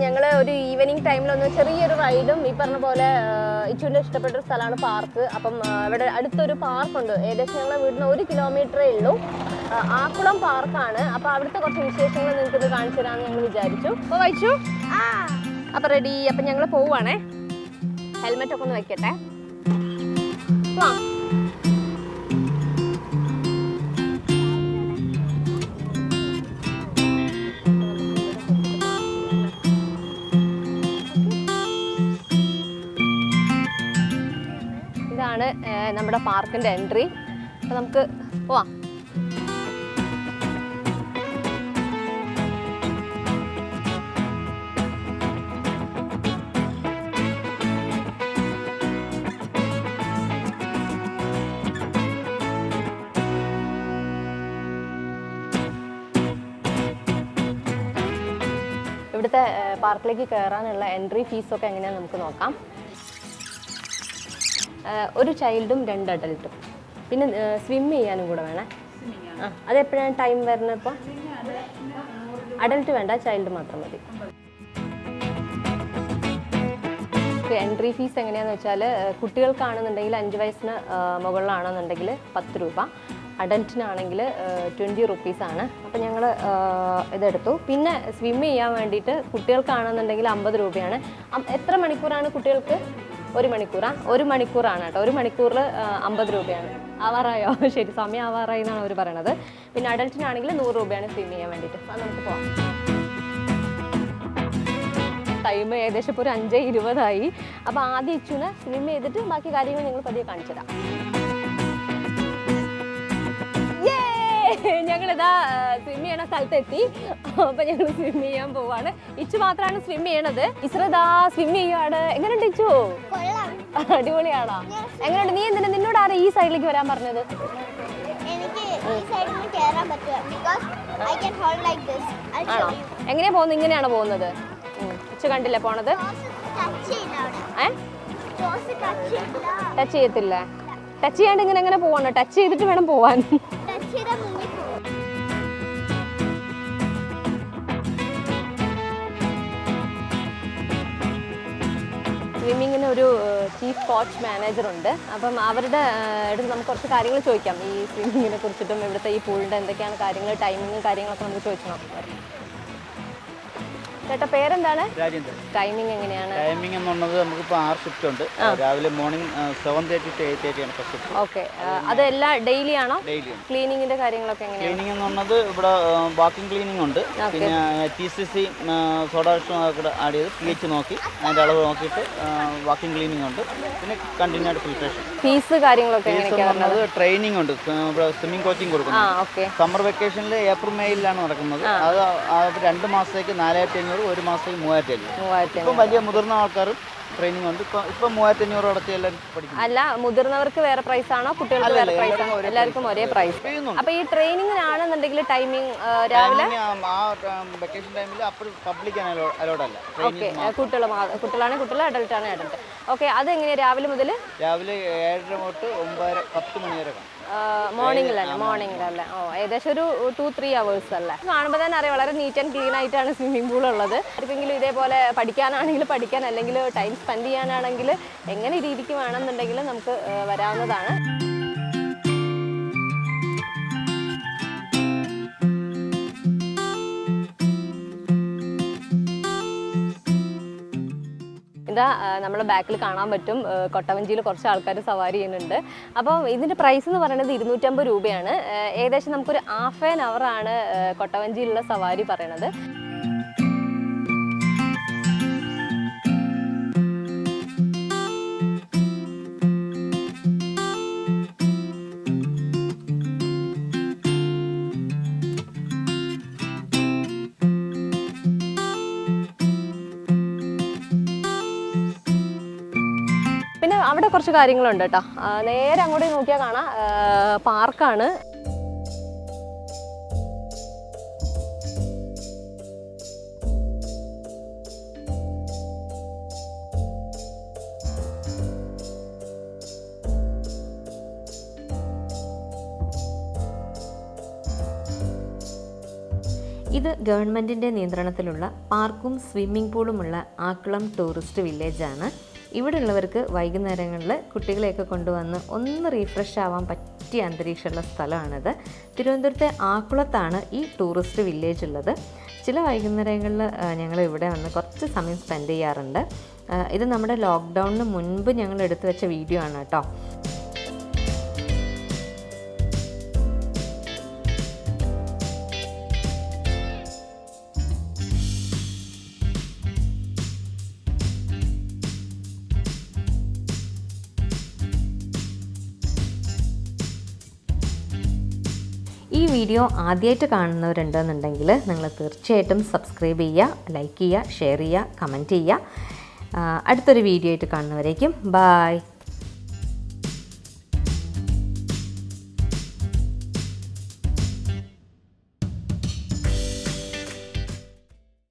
ഞങ്ങൾ ഒരു ഈവനിങ് ടൈമിലൊന്ന് ചെറിയൊരു റൈഡും ഈ പറഞ്ഞ പോലെ ഇച്ചുവിൻ്റെ ഇഷ്ടപ്പെട്ടൊരു സ്ഥലമാണ് പാർക്ക്. അപ്പം ഇവിടെ അടുത്തൊരു പാർക്കുണ്ട്, ഏകദേശം ഞങ്ങളുടെ വീടിന് 1 കിലോമീറ്ററേ ഉള്ളൂ. ആക്കുളം പാർക്കാണ്. അപ്പോൾ അവിടുത്തെ കുറച്ച് വിശേഷങ്ങൾ നിങ്ങൾക്ക് ഇത് കാണിച്ചു തരാമെന്ന് ഞങ്ങൾ വിചാരിച്ചു. അപ്പോൾ വായിച്ചു അപ്പോൾ റെഡി. അപ്പം ഞങ്ങൾ പോവുകയാണേ. ഹെൽമെറ്റൊക്കെ ഒന്ന് വെക്കട്ടെ. വാ. ഇതാണ് നമ്മുടെ പാർക്കിൻ്റെ എൻട്രി. അപ്പോൾ നമുക്ക് പോവാം. ഇവിടുത്തെ പാർക്കിലേക്ക് കയറാനുള്ള എൻട്രി ഫീസൊക്കെ എങ്ങനെയാണെന്ന് നമുക്ക് നോക്കാം. ഒരു ചൈൽഡും 2 അഡൽട്ടും, പിന്നെ സ്വിം ചെയ്യാനും കൂടെ വേണേ. അതെപ്പോഴാണ് ടൈം വരുന്നത്? ഇപ്പോൾ അഡൽട്ട് വേണ്ട, ചൈൽഡ് മാത്രം മതി. എൻട്രി ഫീസ് എങ്ങനെയാണെന്ന് വെച്ചാൽ കുട്ടികൾക്കാണെന്നുണ്ടെങ്കിൽ 5 വയസ്സിന് മുകളിലാണെന്നുണ്ടെങ്കിൽ 10 രൂപ, അഡൽറ്റിനാണെങ്കിൽ 20 റുപ്പീസാണ്. അപ്പോൾ ഞങ്ങൾ ഇതെടുത്തു. പിന്നെ സ്വിം ചെയ്യാൻ വേണ്ടിയിട്ട് കുട്ടികൾക്കാണെന്നുണ്ടെങ്കിൽ 50 രൂപയാണ്. എത്ര മണിക്കൂറാണ് കുട്ടികൾക്ക്? 1 മണിക്കൂറാണ്. 1 മണിക്കൂറാണ് കേട്ടോ. 1 മണിക്കൂറിൽ 50 രൂപയാണ്. ആവാറായോ? ശരി, സമയം ആവാറായി എന്നാണ് അവർ പറയണത്. പിന്നെ അഡൽറ്റിനാണെങ്കിൽ 100 രൂപയാണ് സ്വിം ചെയ്യാൻ വേണ്ടിയിട്ട്. അത് നമുക്ക് പോകാം. ടൈം ഏകദേശം ഇപ്പോൾ ഒരു 5:20 അപ്പോൾ ആദ്യം ഇച്ചുവിനെ സ്വിം ചെയ്തിട്ട് ബാക്കി കാര്യങ്ങൾ ഞങ്ങൾ പതിയെ കാണിച്ചു തരാം. ഞങ്ങളിതാ സ്വിം ചെയ്യണ സ്ഥലത്തെത്തി. അപ്പൊ ഞങ്ങൾ സ്വിം ചെയ്യാൻ പോവാണ്. ഇച്ചു മാത്രമാണ് സ്വിം ചെയ്യണത്. ഇസ്രദാ സ്വിം ചെയ്യാണ്. എങ്ങനെയുണ്ട് ഇച്ചു? അടിപൊളിയാണോ? എങ്ങനെയുണ്ട്? നീ എന്തിനാ, നിന്നോട് ആരാ ഈ സൈഡിലേക്ക് വരാൻ പറഞ്ഞത്? എങ്ങനെയാ പോകുന്നത്? ഇങ്ങനെയാണോ പോകുന്നത്? ഇച്ചു കണ്ടില്ലേ പോണത്? ടച്ച് ചെയ്യത്തില്ല. ടച്ച് ചെയ്യാണ്ട് ഇങ്ങനെ എങ്ങനെ പോവാണ്? ടച്ച് ചെയ്തിട്ട് വേണം പോവാൻ. സ്വിമ്മിങ്ങിന് ഒരു ചീഫ് കോച്ച് മാനേജർ ഉണ്ട്. അപ്പം അവരുടെ അടുത്ത് നമുക്ക് കുറച്ച് കാര്യങ്ങൾ ചോദിക്കാം. ഈ സ്വിമ്മിങ്ങിനെ കുറിച്ചിട്ടും ഇവിടുത്തെ ഈ പൂളിൻ്റെ എന്തൊക്കെയാണ് കാര്യങ്ങൾ, ടൈമിങ്ങും കാര്യങ്ങളൊക്കെ നമുക്ക് ചോദിക്കണം. ചേട്ടാ പേരെന്താണ്? രാജേന്ദ്രൻ. ടൈമിംഗ് എങ്ങനെയാണ്? ടൈമിംഗ് എന്നുള്ളത് നമുക്കിപ്പോൾ 6 ഷിഫ്റ്റ് ഉണ്ട്. രാവിലെ മോർണിംഗ് 7:30 to 8:30 ആണ് ഫസ്റ്റ് ഷിഫ്റ്റ്. ഓക്കെ, അതെല്ലാം ഡെയിലി ആണോ? ഡെയിലി. ക്ലീനിങ്ങിന്റെ കാര്യങ്ങളൊക്കെ എങ്ങനെയാണ്? ക്ലീനിങ് എന്നുള്ളത് ഇവിടെ വാക്കിംഗ് ക്ലീനിങ് ഉണ്ട്. പിന്നെ TCC സോഡ കൂടെ ആഡ് ചെയ്ത് pH നോക്കി അതിൻ്റെ അളവ് നോക്കിയിട്ട് വാക്കിംഗ് ക്ലീനിങ് ഉണ്ട്. പിന്നെ കണ്ടിന്യൂഡ് ഫിൽട്രേഷൻ. ഫീസ് കാര്യങ്ങളൊക്കെ എങ്ങനെയാണ്? ട്രെയിനിങ് ഉണ്ട്. ഇവിടെ സ്വിമ്മിംഗ് കോച്ചിങ് കൊടുക്കുന്നത്. സമ്മർ വെക്കേഷനിൽ ഏപ്രിൽ മെയ്യിലാണ് നടക്കുന്നത്. അത് 2 മാസത്തേക്ക് 4,500, 1 മാസത്തേക്ക് 3,500. ഇപ്പം വലിയ മുതിർന്ന ആൾക്കാരും ട്രെയിനിങ് ഉണ്ട്. ഇപ്പം 3,500 അടച്ച് എല്ലാവരും പഠിക്കും. അല്ല, മുതിർന്നവർക്ക് വേറെ പ്രൈസ് ആണോ, കുട്ടികൾക്ക് വേറെ പ്രൈസ് ആണോ? എല്ലാവർക്കും ഒരേ പ്രൈസ്. അപ്പൊ ഈ ട്രെയിനിങ്ങിനാണെന്നുണ്ടെങ്കിൽ ടൈമിംഗ് രാവിലെ വെക്കേഷൻ ടൈമിൽ അപ്പോൾ പബ്ലിക് അലോഡ് അല്ല. ഓക്കെ, കുട്ടികളാണെങ്കിൽ കുട്ടികൾ, അഡൽട്ട് ആണ് അഡൽട്ട്. ഓക്കെ, അതെങ്ങനെയാണ്? രാവിലെ മുതൽ രാവിലെ 7:30 തൊട്ട് 9:30, 10 മണി വരെ മോർണിംഗിലല്ലേ? ഏകദേശം ഒരു 2-3 hours അല്ലേ? കാണുമ്പോൾ തന്നെ അറിയാം വളരെ നീറ്റ് ആൻഡ് ക്ലീൻ ആയിട്ടാണ് സ്വിമ്മിംഗ് പൂൾ ഉള്ളത്. ആർക്കെങ്കിലും ഇതേപോലെ പഠിക്കാനാണെങ്കിൽ പഠിക്കാൻ, അല്ലെങ്കിൽ ടൈം സ്പെൻഡ് ചെയ്യാനാണെങ്കിൽ എങ്ങനെ രീതിക്ക് വേണമെന്നുണ്ടെങ്കിൽ നമുക്ക് വരാവുന്നതാണ്. ഇതാ നമ്മുടെ ബാക്കിൽ കാണാൻ പറ്റും, കൊട്ടവഞ്ചിയിൽ കുറച്ച് ആൾക്കാർ സവാരി ചെയ്യുന്നുണ്ട്. അപ്പോൾ ഇതിൻ്റെ പ്രൈസ് എന്ന് പറയുന്നത് 250 രൂപയാണ്. ഏകദേശം നമുക്കൊരു ½ an hour ആണ് കൊട്ടവഞ്ചിയിലുള്ള സവാരി പറയണത്. പിന്നെ അവിടെ കുറച്ച് കാര്യങ്ങളുണ്ട് കേട്ടോ. നേരെ അങ്ങോട്ട് നോക്കിയാൽ കാണാം പാർക്കാണ്. ഇത് ഗവൺമെൻറ്റിൻ്റെ നിയന്ത്രണത്തിലുള്ള പാർക്കും സ്വിമ്മിംഗ് പൂളുമുള്ള ആക്കുളം ടൂറിസ്റ്റ് വില്ലേജാണ്. ഇവിടെ ഉള്ളവർക്ക് വൈകുന്നേരങ്ങളിൽ കുട്ടികളെയൊക്കെ കൊണ്ടുവന്ന് ഒന്ന് റീഫ്രഷ് ആവാൻ പറ്റിയ അന്തരീക്ഷമുള്ള സ്ഥലമാണിത്. തിരുവനന്തപുരത്തെ ആക്കുളത്താണ് ഈ ടൂറിസ്റ്റ് വില്ലേജ് ഉള്ളത്. ചില വൈകുന്നേരങ്ങളിൽ ഞങ്ങൾ ഇവിടെ വന്ന് കുറച്ച് സമയം സ്പെൻഡ് ചെയ്യാറുണ്ട്. ഇത് നമ്മുടെ ലോക്ക്ഡൗണിന് മുൻപ് ഞങ്ങൾ എടുത്തു വെച്ച വീഡിയോ ആണ് കേട്ടോ. ഈ വീഡിയോ ആദ്യമായിട്ട് കാണുന്നവരുണ്ടെന്നുണ്ടെങ്കിൽ നിങ്ങൾ തീർച്ചയായിട്ടും സബ്സ്ക്രൈബ് ചെയ്യുക, ലൈക്ക് ചെയ്യുക, ഷെയർ ചെയ്യുക, കമൻറ്റ് ചെയ്യുക. അടുത്തൊരു വീഡിയോ ആയിട്ട് കാണുന്നവരേക്കും ബായ്.